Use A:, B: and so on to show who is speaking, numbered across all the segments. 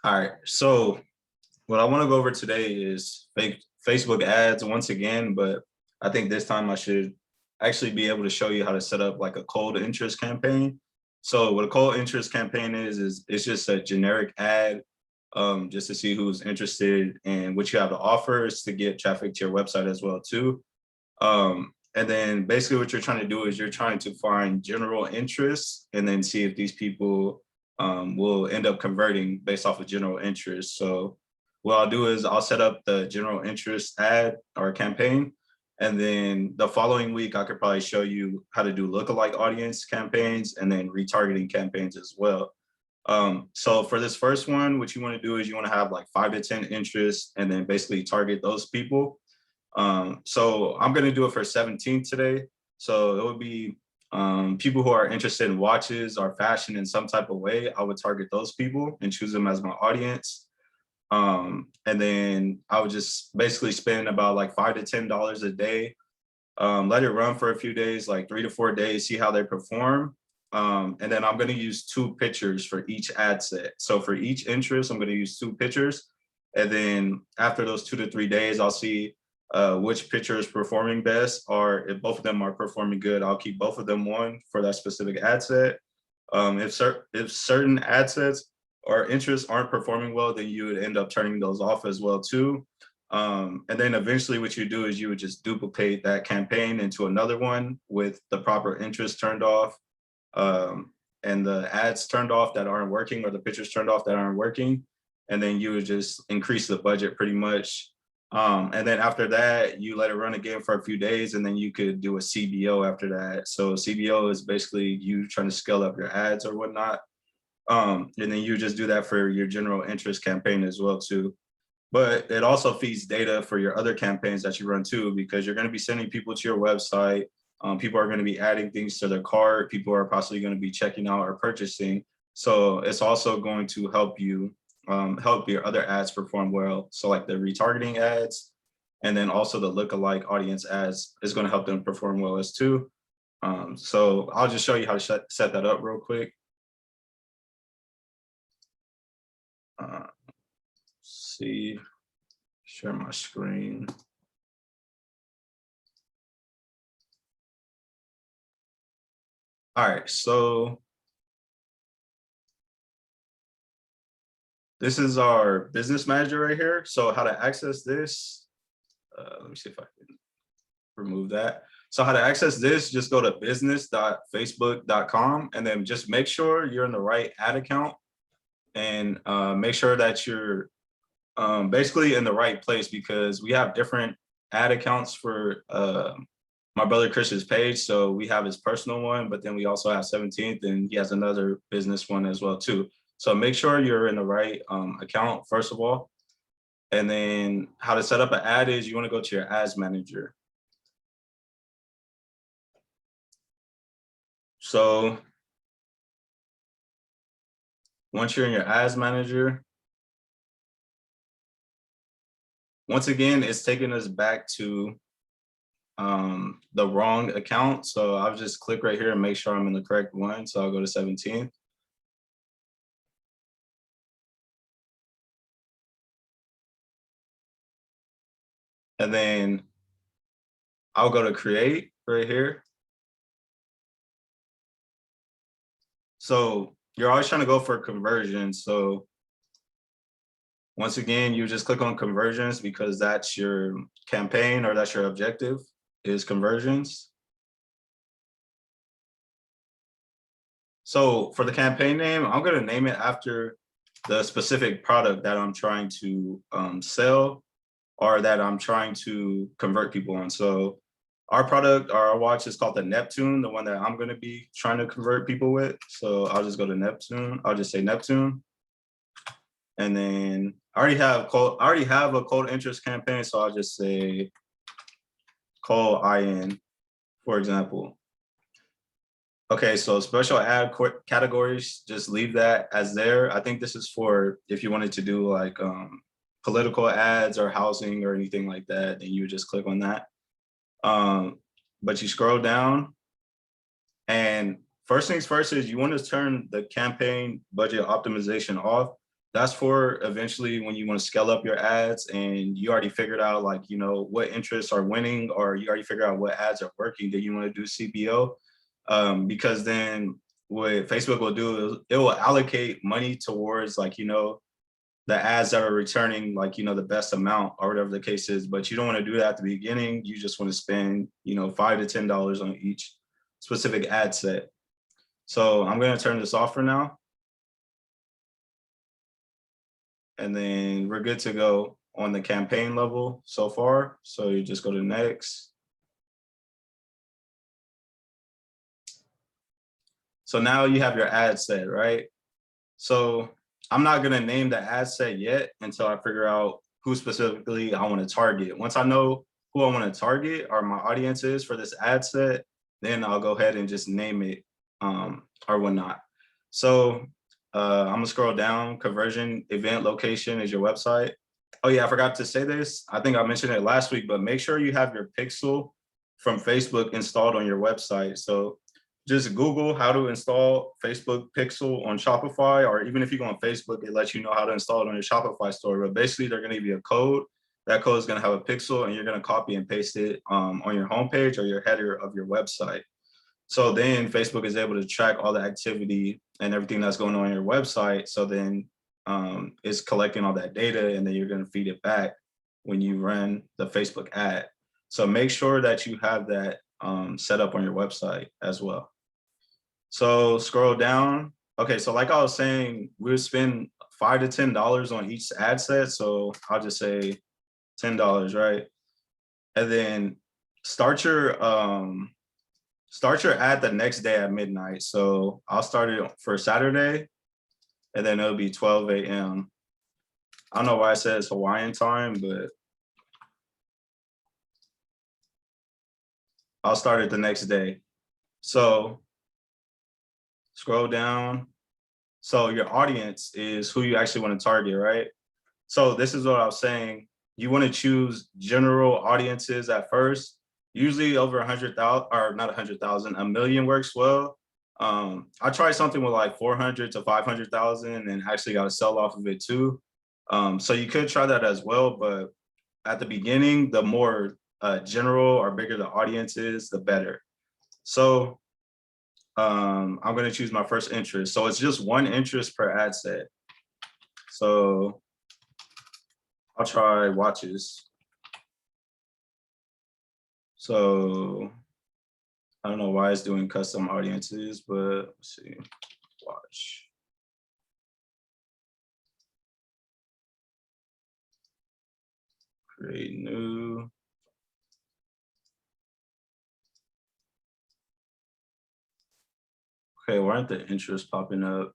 A: All right, so what I want to go over today is Facebook ads once again, but I think this time I should actually be able to show you how to set up like a cold interest campaign. So what a cold interest campaign is it's just a generic ad just to see who's interested in what you have to offer is to get traffic to your website as well too. And then basically what you're trying to do is you're trying to find general interest and then see if these people will end up converting based off of general interest. So what I'll do is I'll set up the general interest ad or campaign. And then the following week, I could probably show you how to do lookalike audience campaigns and then retargeting campaigns as well. So for this first one, what you want to do is you want to have like 5 to 10 interests and then basically target those people. So I'm going to do it for 17 today. So it would be people who are interested in watches or fashion in some type of way. I would target those people and choose them as my audience. And then I would just basically spend about like $5 to $10 a day. Let it run for a few days, like 3 to 4 days, see how they perform. And then I'm going to use 2 pictures for each ad set. So for each interest, I'm going to use 2 pictures. And then after those 2 to 3 days, I'll see which picture is performing best, or if both of them are performing good, I'll keep both of them on for that specific ad set. If certain ad sets or interests aren't performing well, then you would end up turning those off as well too. And then eventually what you do is you would just duplicate that campaign into another one with the proper interest turned off and the ads turned off that aren't working, or the pictures turned off that aren't working. And then you would just increase the budget pretty much. And then after that, you let it run again for a few days, and then you could do a CBO after that. So CBO is basically you trying to scale up your ads or whatnot. And then you just do that for your general interest campaign as well too. But it also feeds data for your other campaigns that you run too, because you're going to be sending people to your website. People are going to be adding things to their cart. People are possibly going to be checking out or purchasing. So it's also going to help you help your other ads perform well. So like the retargeting ads, and then also the lookalike audience ads is going to help them perform well as too. So I'll just show you how to set that up real quick. See, share my screen. All right, so this is our business manager right here. So how to access this, let me see if I can remove that. So how to access this, just go to business.facebook.com and then just make sure you're in the right ad account and make sure that you're basically in the right place, because we have different ad accounts for my brother Chris's page. So we have his personal one, but then we also have 17th, and he has another business one as well too. So make sure you're in the right account, first of all. And then how to set up an ad is you want to go to your ads manager. So once you're in your ads manager, once again, it's taking us back to the wrong account. So I'll just click right here and make sure I'm in the correct one. So I'll go to 17th. And then I'll go to create right here. So you're always trying to go for conversions. So once again, you just click on conversions because that's your campaign, or that's your objective, is conversions. So for the campaign name, I'm going to name it after the specific product that I'm trying to sell, or that I'm trying to convert people on. So our product, our watch is called the Neptune, the one that I'm going to be trying to convert people with. So I'll just go to Neptune. I'll just say Neptune. And then I already have a cold interest campaign. So I'll just say cold IN, for example. Okay, so special ad categories, just leave that as there. I think this is for if you wanted to do like political ads or housing or anything like that, then you would just click on that. But you scroll down, and first things first is you want to turn the campaign budget optimization off. that's for eventually when you want to scale up your ads and you already figured out like, you know, what interests are winning, or you already figured out what ads are working, that you want to do CPO. Because then what Facebook will do is it will allocate money towards like, you know, the ads that are returning like, you know, the best amount or whatever the case is. But you don't want to do that at the beginning. You just want to spend, you know, $5 to $10 on each specific ad set. So I'm going to turn this off for now. And then we're good to go on the campaign level so far. So you just go to next. So now you have your ad set, right? So I'm not gonna name the ad set yet until I figure out who specifically I want to target. Once I know who I want to target or my audience is for this ad set, then I'll go ahead and just name it or whatnot. So I'm gonna scroll down. Conversion event location is your website. Oh yeah, I forgot to say this. I think I mentioned it last week, but make sure you have your pixel from Facebook installed on your website. So just Google how to install Facebook Pixel on Shopify, or even if you go on Facebook, it lets you know how to install it on your Shopify store. But basically, they're going to give you a code. That code is going to have a pixel, and you're going to copy and paste it on your homepage or your header of your website. So then Facebook is able to track all the activity and everything that's going on your website. So then it's collecting all that data, and then you're going to feed it back when you run the Facebook ad. So make sure that you have that set up on your website as well. So scroll down. Okay, so like I was saying, we'll spend $5 to $10 on each ad set. So I'll just say $10, right? And then start your ad the next day at midnight. So I'll start it for Saturday, and then it'll be 12 a.m. I don't know why it says Hawaiian time, but I'll start it the next day. So scroll down. So your audience is who you actually want to target, right? So this is what I was saying. You want to choose general audiences at first. Usually over 100,000, or not 100,000, a million works well. I tried something with like 400 to 500,000 and actually got a sell off of it too. So you could try that as well, but at the beginning, the more general or bigger the audience is, the better. So I'm going to choose my first interest. So it's just one interest per ad set. So I'll try watches. So I don't know why it's doing custom audiences, but let's see, watch. Create new. Okay, why aren't the interests popping up?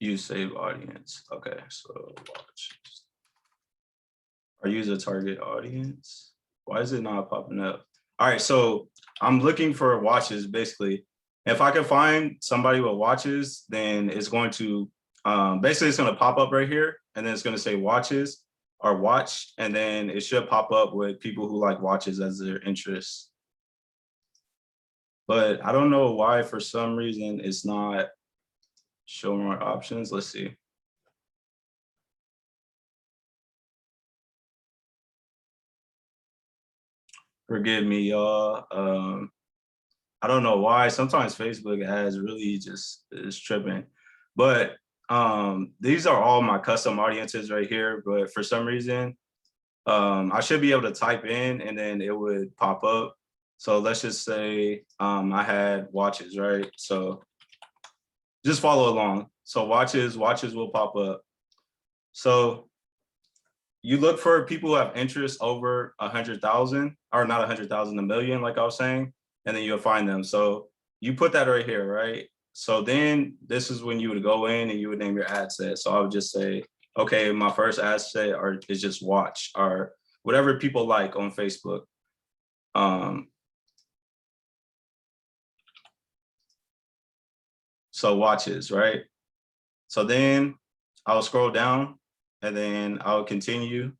A: Use save audience. Okay, so watch. Or use a target audience. Why is it not popping up? All right, so I'm looking for watches basically. If I can find somebody with watches, then it's going to, basically it's gonna pop up right here, and then it's gonna say watches or watch, and then it should pop up with people who like watches as their interest. But I don't know why, for some reason, it's not showing more options. Let's see. Forgive me, y'all. I don't know why. Sometimes Facebook ads really just is tripping. But these are all my custom audiences right here. But for some reason, I should be able to type in and then it would pop up. So let's just say I had watches, right? So just follow along. So watches will pop up. So you look for people who have interest over 100,000, or not 100,000, a million, like I was saying, and then you'll find them. So you put that right here, right? So then this is when you would go in and you would name your ad set. So I would just say, okay, my first ad set is just watch, or whatever people like on Facebook. So watches, right? So then I'll scroll down and then I'll continue.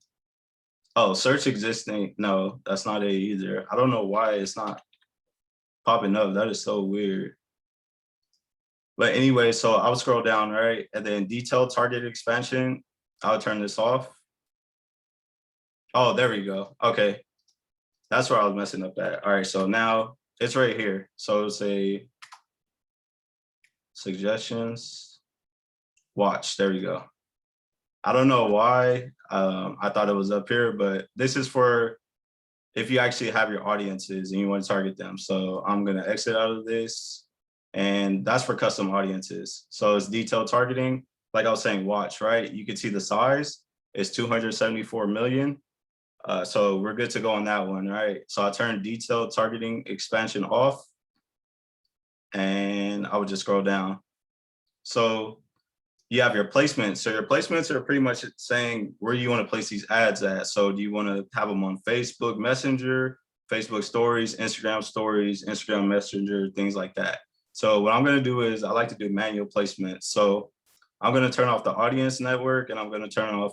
A: Oh, search existing. No, that's not it either. I don't know why it's not popping up. That is so weird. But anyway, so I'll scroll down, right? And then detailed targeted expansion, I'll turn this off. Oh, there we go. Okay. That's where I was messing up at. All right, so now it's right here. So it's a suggestions, watch, there we go. I don't know why I thought it was up here, but this is for if you actually have your audiences and you want to target them. So I'm gonna exit out of this, and that's for custom audiences. So it's detailed targeting. Like I was saying, watch, right? You can see the size is 274 million. So we're good to go on that one, right? So I turn detailed targeting expansion off, and I would just scroll down. So you have your placements. So your placements are pretty much saying where you want to place these ads at. So do you want to have them on Facebook Messenger, Facebook Stories, Instagram Messenger, things like that. So what I'm going to do is I like to do manual placement. So I'm going to turn off the audience network, and I'm going to turn off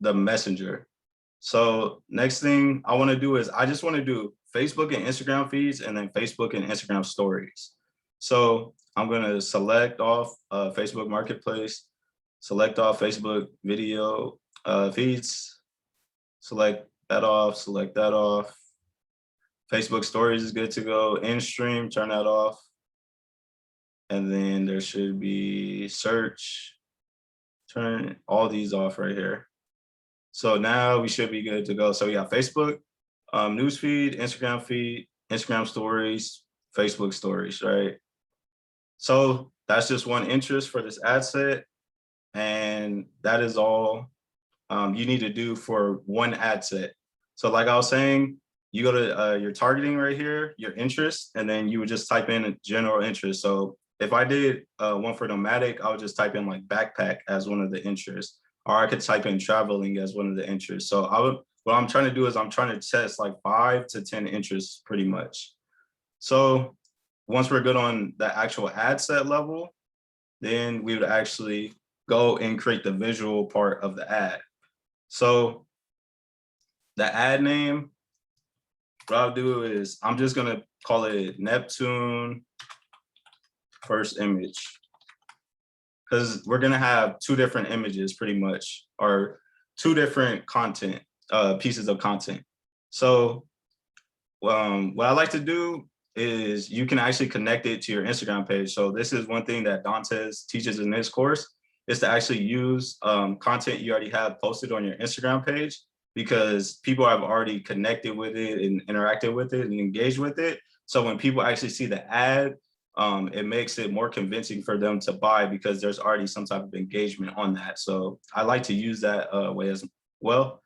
A: the messenger. So next thing I want to do is I just want to do Facebook and Instagram feeds, and then Facebook and Instagram stories. So I'm going to select off Facebook Marketplace, select off Facebook video feeds, select that off, Facebook stories is good to go. In stream, turn that off. And then there should be search, turn all these off right here. So now we should be good to go. So we got Facebook, newsfeed, Instagram feed, Instagram stories, Facebook stories, right? So that's just one interest for this ad set. And that is all you need to do for one ad set. So like I was saying, you go to your targeting right here, your interest, and then you would just type in a general interest. So if I did one for nomadic, I would just type in like backpack as one of the interests, or I could type in traveling as one of the interests. So what I'm trying to do is I'm trying to test like 5 to 10 interests pretty much. So once we're good on the actual ad set level, then we would actually go and create the visual part of the ad. So the ad name, what I'll do is I'm just gonna call it Neptune first image, because we're gonna have 2 different images pretty much, or 2 different content, pieces of content. So what I like to do is you can actually connect it to your Instagram page. So this is one thing that Dantes teaches in this course, is to actually use content you already have posted on your Instagram page, because people have already connected with it and interacted with it and engaged with it. So when people actually see the ad, it makes it more convincing for them to buy, because there's already some type of engagement on that. So I like to use that way as well.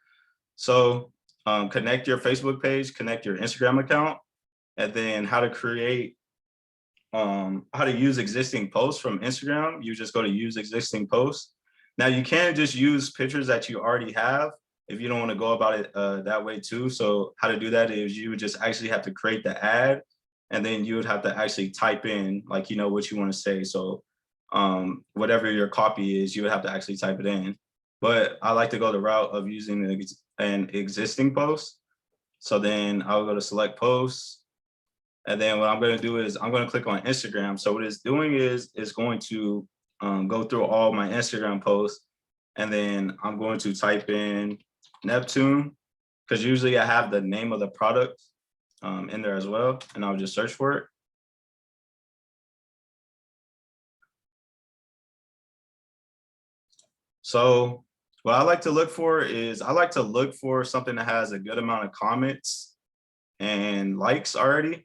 A: So connect your Facebook page, connect your Instagram account, and then how to create, how to use existing posts from Instagram. You just go to use existing posts. Now you can just use pictures that you already have if you don't want to go about it that way too. So how to do that is you would just actually have to create the ad, and then you would have to actually type in like, you know, what you want to say. So whatever your copy is, you would have to actually type it in. But I like to go the route of using an existing post. So then I'll go to select posts. And then what I'm going to do is I'm going to click on Instagram. So what it's doing is it's going to go through all my Instagram posts. And then I'm going to type in Neptune, because usually I have the name of the product in there as well. And I'll just search for it. So what I like to look for is I like to look for something that has a good amount of comments and likes already.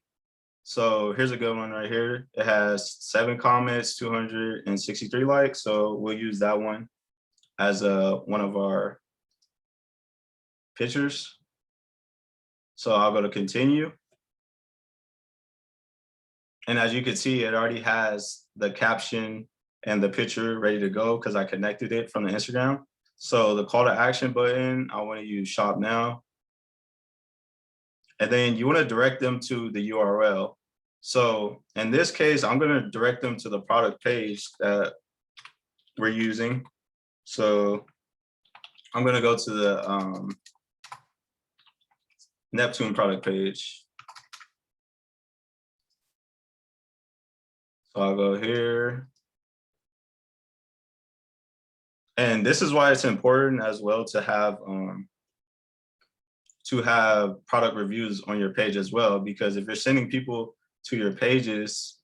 A: So here's a good one right here. It has 7 comments, 263 likes. So we'll use that one as one of our pictures. So I'll go to continue. And as you can see, it already has the caption and the picture ready to go because I connected it from the Instagram. So the call to action button, I want to use shop now. And then you want to direct them to the URL. So in this case, I'm going to direct them to the product page that we're using. So I'm going to go to the Neptune product page. So I'll go here. And this is why it's important as well to have product reviews on your page as well, because if you're sending people to your pages,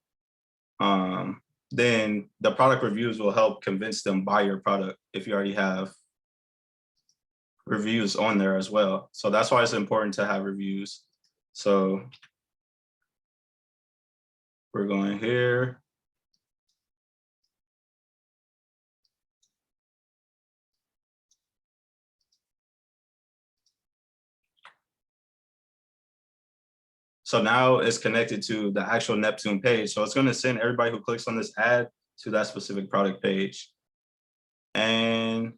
A: then the product reviews will help convince them buy your product if you already have reviews on there as well. So that's why it's important to have reviews. So we're going here. So now it's connected to the actual Neptune page. So it's going to send everybody who clicks on this ad to that specific product page. And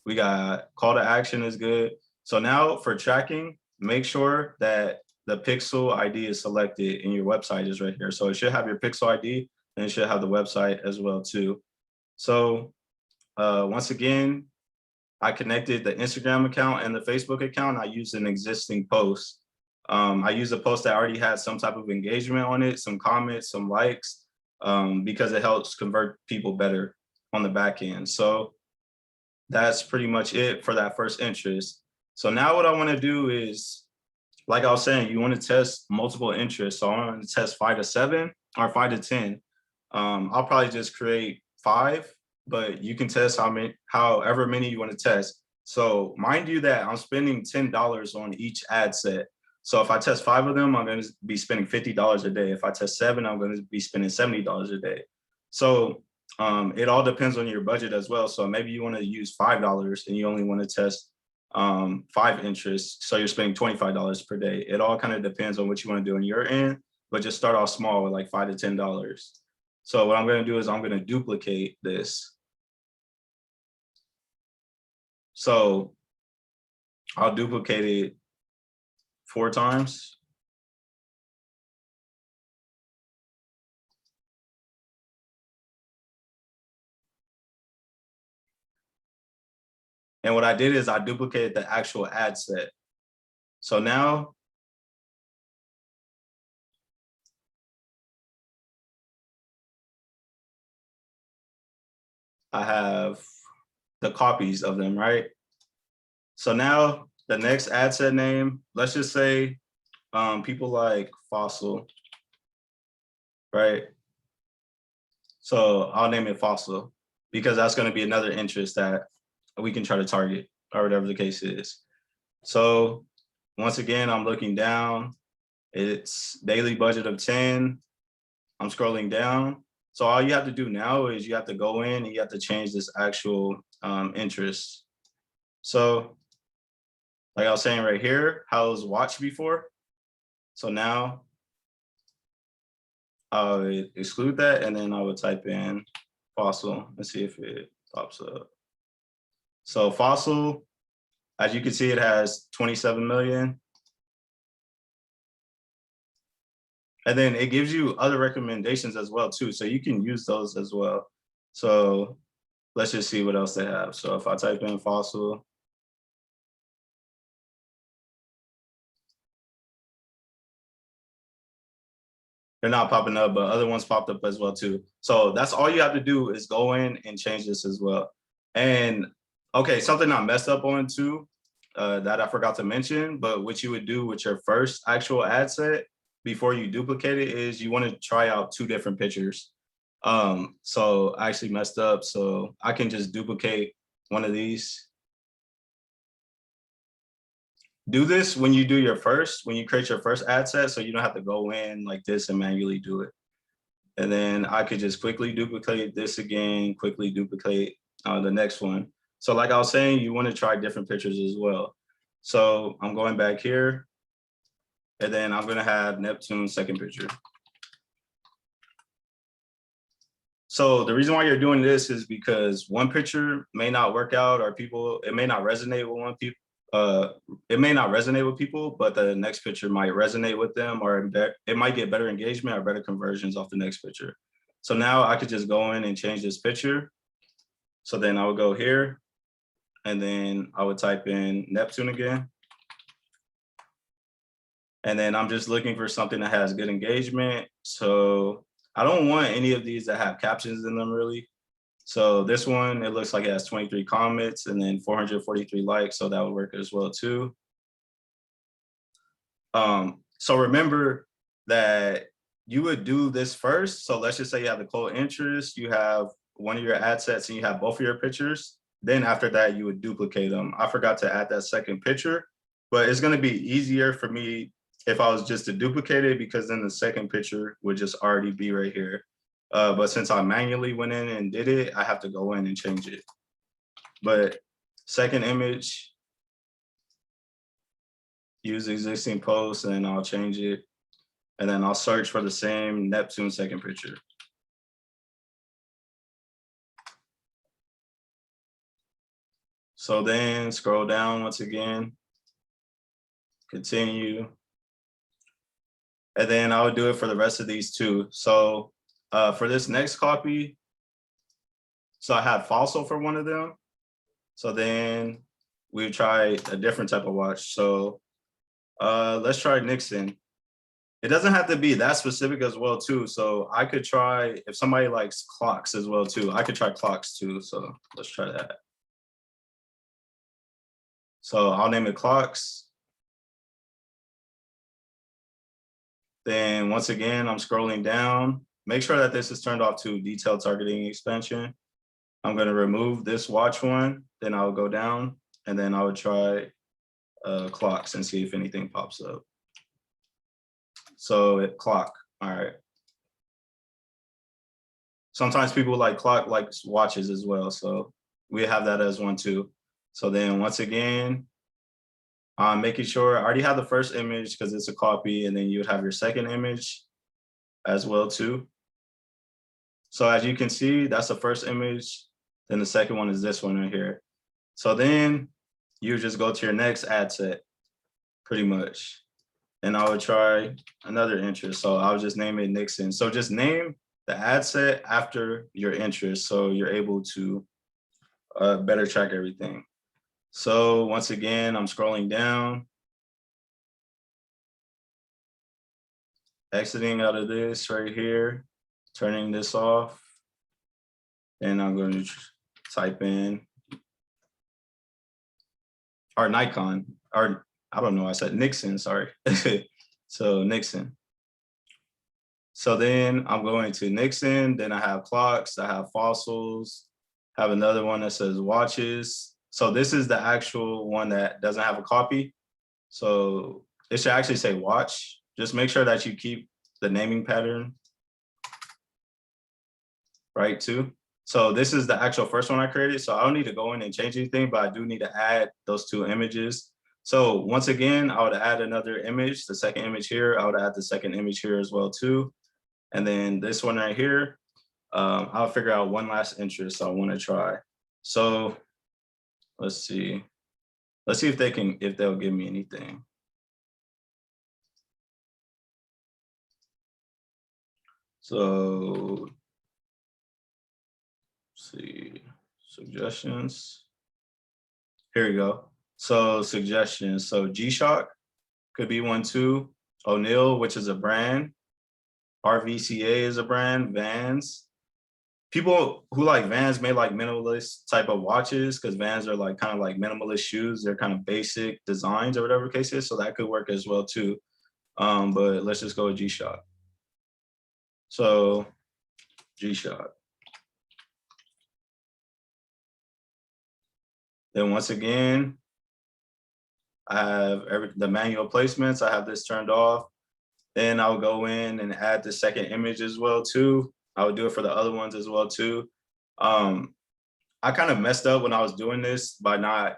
A: we got call to action is good. So now for tracking, make sure that the pixel ID is selected and your website is right here. So it should have your pixel ID and it should have the website as well too. So once again, I connected the Instagram account and the Facebook account. I used an existing post. I used a post that already had some type of engagement on it, some comments, some likes, because it helps convert people better on the back end. So that's pretty much it for that first interest. So now what I want to do is, like I was saying, you want to test multiple interests. So I want to test 5 to 7 or 5 to 10. I'll probably just create 5, but you can test however many you want to test. So mind you that I'm spending $10 on each ad set. So if I test 5 of them, I'm going to be spending $50 a day. If I test 7, I'm going to be spending $70 a day. So it all depends on your budget as well. So maybe you want to use $5 and you only want to test 5 interests. So you're spending $25 per day. It all kind of depends on what you want to do on your end, but just start off small with like $5 to $10. So what I'm going to do is I'm going to duplicate this. So I'll duplicate it 4 times. And what I did is I duplicated the actual ad set. So now I have the copies of them, right? So now the next ad set name, let's just say people like Fossil, right? So I'll name it Fossil because that's going to be another interest that we can try to target or whatever the case is. So once again, I'm looking down. It's daily budget of 10. I'm scrolling down. So all you have to do now is you have to go in and you have to change this actual interest. So like I was saying right here, how's watch before? So now I would exclude that and then I would type in Fossil and see if it pops up. So Fossil, as you can see, it has 27 million. And then it gives you other recommendations as well too. So you can use those as well. So let's just see what else they have. So if I type in Fossil, they're not popping up, but other ones popped up as well too. So that's all you have to do is go in and change this as well. And okay, something I messed up on too, that I forgot to mention, but what you would do with your first actual ad set before you duplicate it is you want to try out 2 different pictures. So I actually messed up. So I can just duplicate one of these. Do this when you do when you create your first ad set, so you don't have to go in like this and manually do it. And then I could just quickly duplicate this again, quickly duplicate the next one. So like I was saying, you want to try different pictures as well. So I'm going back here and then I'm going to have Neptune's second picture. So the reason why you're doing this is because one picture may not work out or it may not resonate with it may not resonate with people, but the next picture might resonate with them or it might get better engagement or better conversions off the next picture. So now I could just go in and change this picture. So then I would go here and then I would type in Neptune again. And then I'm just looking for something that has good engagement. So I don't want any of these that have captions in them really. So this one, it looks like it has 23 comments and then 443 likes. So that would work as well too. So remember that you would do this first. So let's just say you have the cold interest, you have one of your ad sets and you have both of your pictures. Then after that, you would duplicate them. I forgot to add that second picture, but it's gonna be easier for me if I was just to duplicate it because then the second picture would just already be right here. But since I manually went in and did it, I have to go in and change it. But second image, use existing post, and then I'll change it. And then I'll search for the same Neptune second picture. So then scroll down once again, continue. And then I would do it for the rest of these too. So for this next copy, so I had Fossil for one of them. So then we would try a different type of watch. So let's try Nixon. It doesn't have to be that specific as well too. So I could try, if somebody likes clocks as well too, I could try clocks too. So let's try that. So I'll name it clocks. Then once again, I'm scrolling down. Make sure that this is turned off to detailed targeting expansion. I'm gonna remove this watch one, then I'll go down and then I would try clocks and see if anything pops up. So clock, all right. Sometimes people like clock likes watches as well. So we have that as one too. So then once again, I'm making sure I already have the first image because it's a copy, and then you would have your second image as well too. So as you can see, that's the first image. Then the second one is this one right here. So then you just go to your next ad set, pretty much. And I would try another interest. So I'll just name it Nixon. So just name the ad set after your interest so you're able to better track everything. So once again, I'm scrolling down, exiting out of this right here, turning this off, and I'm going to type in, or Nikon, or I don't know, I said Nixon, sorry. So Nixon. So then I'm going to Nixon, then I have clocks, I have fossils, I have another one that says watches. So this is the actual one that doesn't have a copy. So it should actually say watch. Just make sure that you keep the naming pattern right too. So this is the actual first one I created. So I don't need to go in and change anything, but I do need to add those two images. So once again, I would add another image, the second image here. I would add the second image here as well too. And then this one right here, I'll figure out one last interest I want to try. So let's see. Let's see if they'll give me anything. So let's see, suggestions. Here we go. So suggestions. So G-Shock could be one too. O'Neill, which is a brand. RVCA is a brand. Vans. People who like Vans may like minimalist type of watches because Vans are like kind of like minimalist shoes. They're kind of basic designs or whatever the case is. So that could work as well too. But let's just go with G-Shock. So G-Shock. Then once again, I have the manual placements. I have this turned off. Then I'll go in and add the second image as well too. I would do it for the other ones as well too. I kind of messed up when I was doing this by not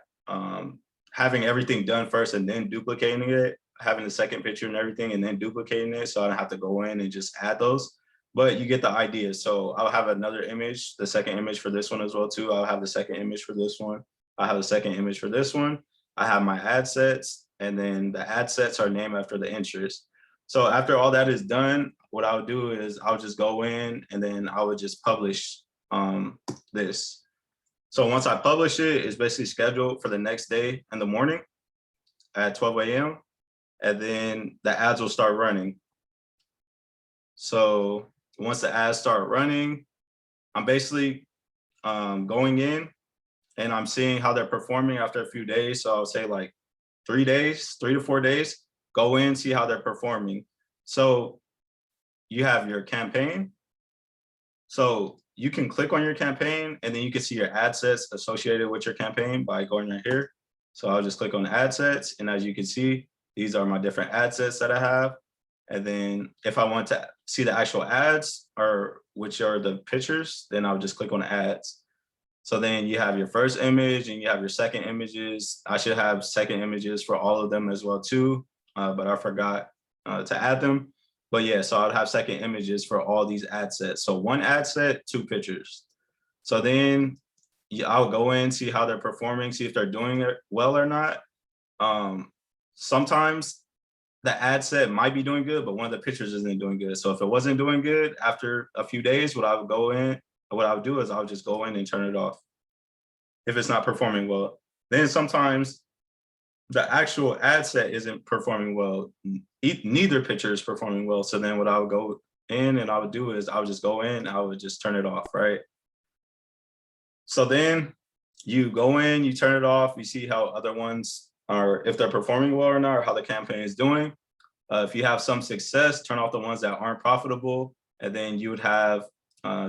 A: having everything done first and then duplicating it, having the second picture and everything and then duplicating it. So I don't have to go in and just add those, but you get the idea. So I'll have another image, the second image for this one as well too. I'll have the second image for this one. I have the second image for this one. I have my ad sets, and then the ad sets are named after the interest. So after all that is done, what I'll do is I'll just go in and then I would just publish this. So once I publish it, it's basically scheduled for the next day in the morning at 12 a.m. And then the ads will start running. So once the ads start running, I'm basically going in and I'm seeing how they're performing after a few days. So I'll say like 3 days, 3 to 4 days, go in, see how they're performing. So you have your campaign. So you can click on your campaign and then you can see your ad sets associated with your campaign by going right here. So I'll just click on ad sets. And as you can see, these are my different ad sets that I have. And then if I want to see the actual ads, or which are the pictures, then I'll just click on ads. So then you have your first image and you have your second images. I should have second images for all of them as well too, but I forgot to add them. But yeah, so I'd have second images for all these ad sets. So one ad set, two pictures. So then I'll go in, see how they're performing, see if they're doing it well or not. Sometimes the ad set might be doing good, but one of the pictures isn't doing good. So if it wasn't doing good after a few days, what I would do is I would just go in and turn it off if it's not performing well. Then sometimes the actual ad set isn't performing well. Neither picture is performing well. So then what I would go in and I would do is I would just go in, I would just turn it off, right? So then you go in, you turn it off, you see how other ones are, if they're performing well or not, or how the campaign is doing. If you have some success, turn off the ones that aren't profitable, and then you would have,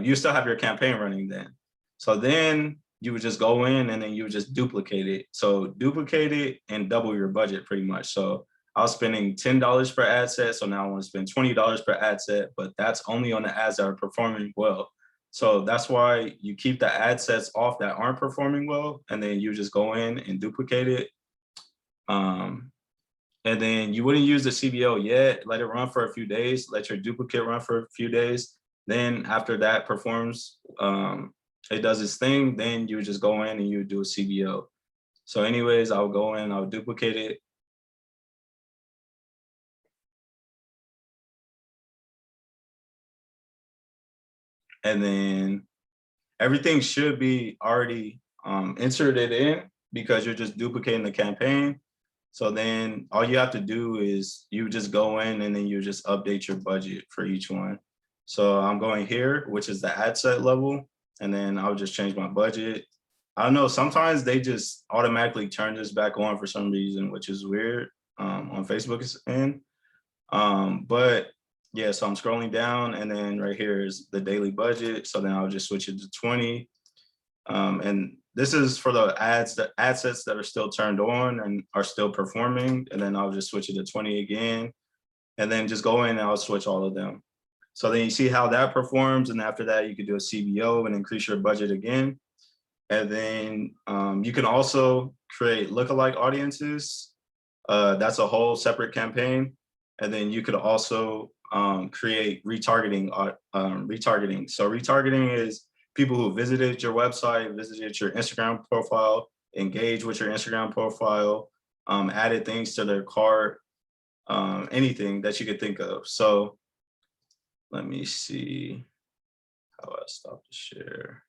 A: you still have your campaign running then. So then you would just go in and then you would just duplicate it. So duplicate it and double your budget pretty much. So I was spending $10 per ad set. So now I want to spend $20 per ad set, but that's only on the ads that are performing well. So that's why you keep the ad sets off that aren't performing well, and then you just go in and duplicate it. And then you wouldn't use the CBO yet, let it run for a few days, let your duplicate run for a few days. Then after that performs, it does its thing, then you would just go in and you would do a CBO. So anyways, I would go in, I would duplicate it. And then everything should be already inserted in because you're just duplicating the campaign. So then all you have to do is you just go in and then you just update your budget for each one. So I'm going here, which is the ad set level, and then I'll just change my budget. I don't know, sometimes they just automatically turn this back on for some reason, which is weird on Facebook's end. But yeah, so I'm scrolling down and then right here is the daily budget. So then I'll just switch it to 20. And this is for the ad sets that are still turned on and are still performing. And then I'll just switch it to 20 again, and then just go in and I'll switch all of them. So then you see how that performs. And after that, you could do a CBO and increase your budget again. And then you can also create lookalike audiences. That's a whole separate campaign. And then you could also create retargeting. Retargeting. So retargeting is people who visited your website, visited your Instagram profile, engage with your Instagram profile, added things to their cart, anything that you could think of. So let me see how I stop the share.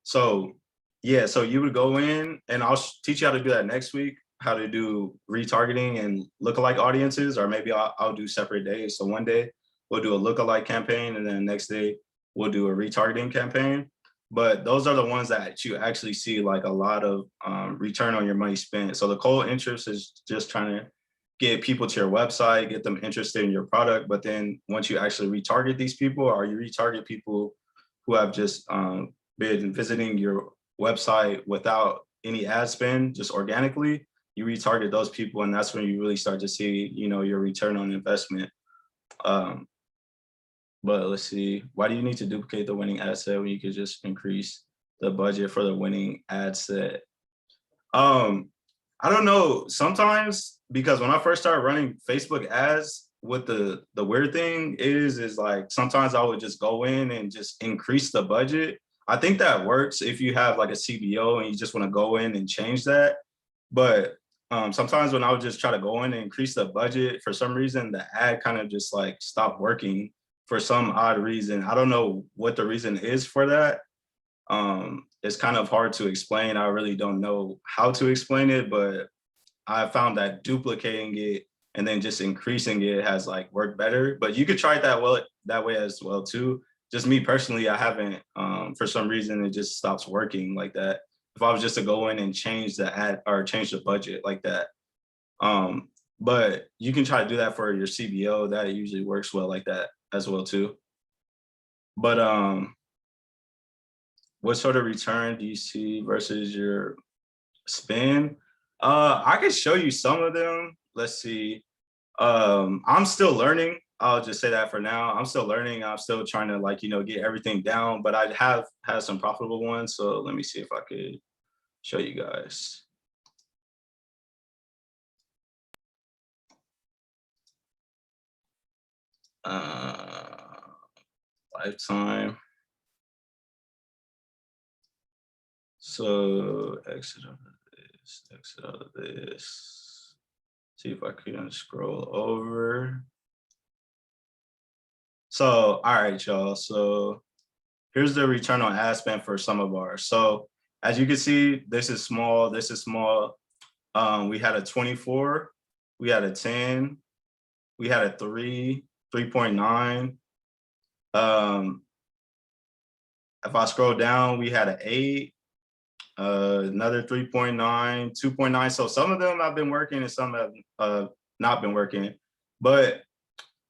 A: So yeah, so you would go in and I'll teach you how to do that next week, how to do retargeting and lookalike audiences, or maybe I'll do separate days. So one day we'll do a lookalike campaign and then the next day we'll do a retargeting campaign. But those are the ones that you actually see like a lot of return on your money spent. So the cold interest is just trying to get people to your website, get them interested in your product. But then once you actually retarget these people, or you retarget people who have just been visiting your website without any ad spend, just organically, you retarget those people, and that's when you really start to see, you know, your return on investment. But let's see, why do you need to duplicate the winning ad set when you could just increase the budget for the winning ad set? I don't know, sometimes, because when I first started running Facebook ads, what the weird thing is like sometimes I would just go in and just increase the budget. I think that works if you have like a CBO and you just want to go in and change that. But sometimes when I would just try to go in and increase the budget, for some reason, the ad kind of just like stopped working for some odd reason. I don't know what the reason is for that. It's kind of hard to explain. I really don't know how to explain it, but I found that duplicating it and then just increasing it has like worked better. But you could try it that way as well too. Just me personally, I haven't, for some reason, it just stops working like that. If I was just to go in and change the ad or change the budget like that. But you can try to do that for your CBO. That usually works well like that as well too. But what sort of return do you see versus your spend? I can show you some of them. Let's see. I'm still learning. I'll just say that for now. I'm still learning. I'm still trying to like, get everything down, but I have had some profitable ones. So let me see if I could show you guys. Lifetime. So exit out of this. See if I can scroll over. So, all right, y'all. So here's the return on ad spend for some of ours. So as you can see, this is small, this is small. We had a 24, we had a 10, we had a 3, 3.9. If I scroll down, we had an 8, another 3.9, 2.9. So some of them have been working and some have not been working. But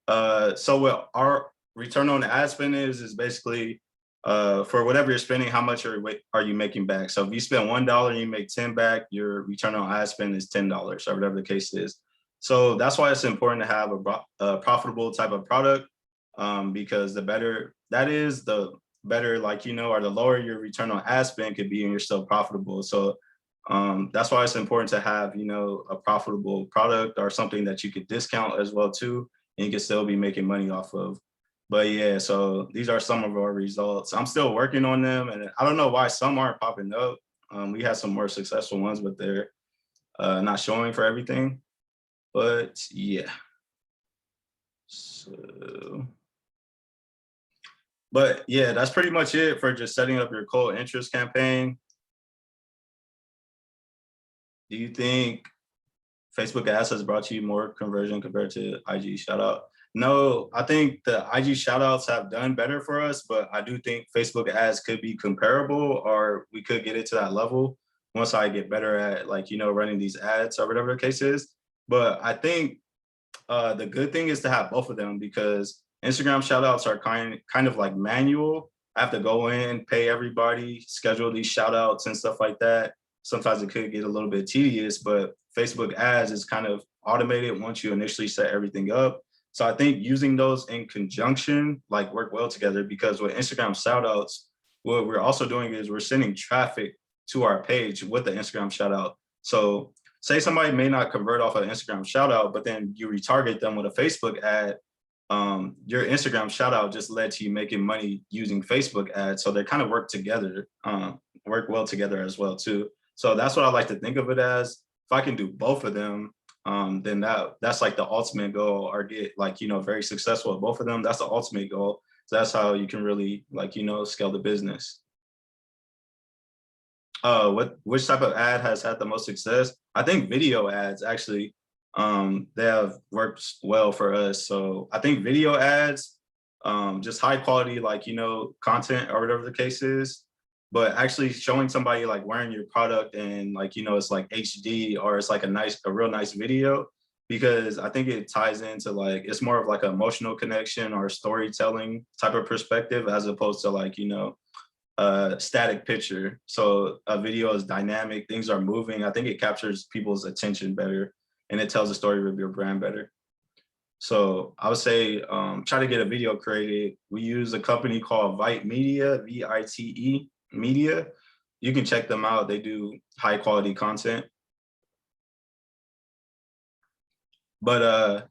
A: so what our return on ad spend is basically for whatever you're spending, how much are you making back? So if you spend $1 and you make 10 back, your return on ad spend is $10 or whatever the case is. So that's why it's important to have a profitable type of product, because the better that is, the better, or the lower your return on ad spend could be and you're still profitable. So that's why it's important to have, a profitable product or something that you could discount as well too, and you can still be making money off of. But yeah, so these are some of our results. I'm still working on them, and I don't know why some aren't popping up. We had some more successful ones, but they're not showing for everything. But yeah. So, but yeah, that's pretty much it for just setting up your cold interest campaign. Do you think Facebook ads has brought you more conversion compared to IG shout out? No, I think the IG shout outs have done better for us, but I do think Facebook ads could be comparable, or we could get it to that level once I get better at running these ads or whatever the case is. But I think the good thing is to have both of them, because Instagram shout outs are kind of like manual. I have to go in, pay everybody, schedule these shout outs and stuff like that. Sometimes it could get a little bit tedious, but Facebook ads is kind of automated once you initially set everything up. So I think using those in conjunction work well together, because with Instagram shout outs, what we're also doing is we're sending traffic to our page with the Instagram shout out. So say somebody may not convert off an Instagram shout out, but then you retarget them with a Facebook ad. Your Instagram shout out just led to you making money using Facebook ads. So they kind of work together, work well together as well too. So that's what I like to think of it as. If I can do both of them, then that's like the ultimate goal, or get very successful at both of them. That's the ultimate goal. So that's how you can really scale the business. Which type of ad has had the most success? I think video ads actually, they have worked well for us. So I think video ads, just high quality, content or whatever the case is, but actually showing somebody wearing your product and it's like HD, or it's like a real nice video, because I think it ties into it's more of an emotional connection or storytelling type of perspective, as opposed to a static picture. So a video is dynamic, things are moving. I think it captures people's attention better, and it tells the story of your brand better. So I would say try to get a video created. We use a company called Vite Media, VITE Media. You can check them out. They do high quality content. But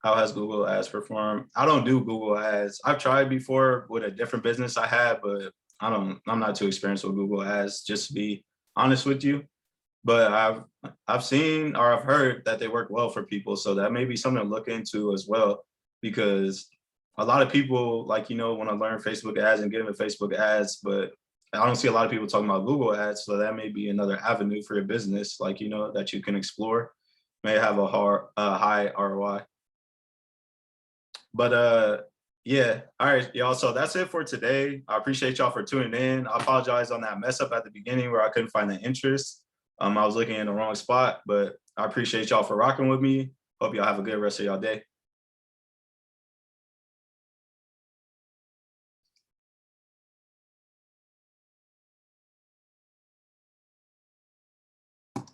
A: how has Google Ads performed? I don't do Google Ads. I've tried before with a different business I had, but I'm not too experienced with Google Ads, just to be honest with you. But I've seen, or I've heard that they work well for people. So that may be something to look into as well, because a lot of people want to learn Facebook ads and get into Facebook ads, but I don't see a lot of people talking about Google ads. So that may be another avenue for your business, that you can explore. may have a high ROI. But yeah, all right, y'all. So that's it for today. I appreciate y'all for tuning in. I apologize on that mess up at the beginning where I couldn't find the interest. I was looking in the wrong spot, but I appreciate y'all for rocking with me. Hope y'all have a good rest of y'all day.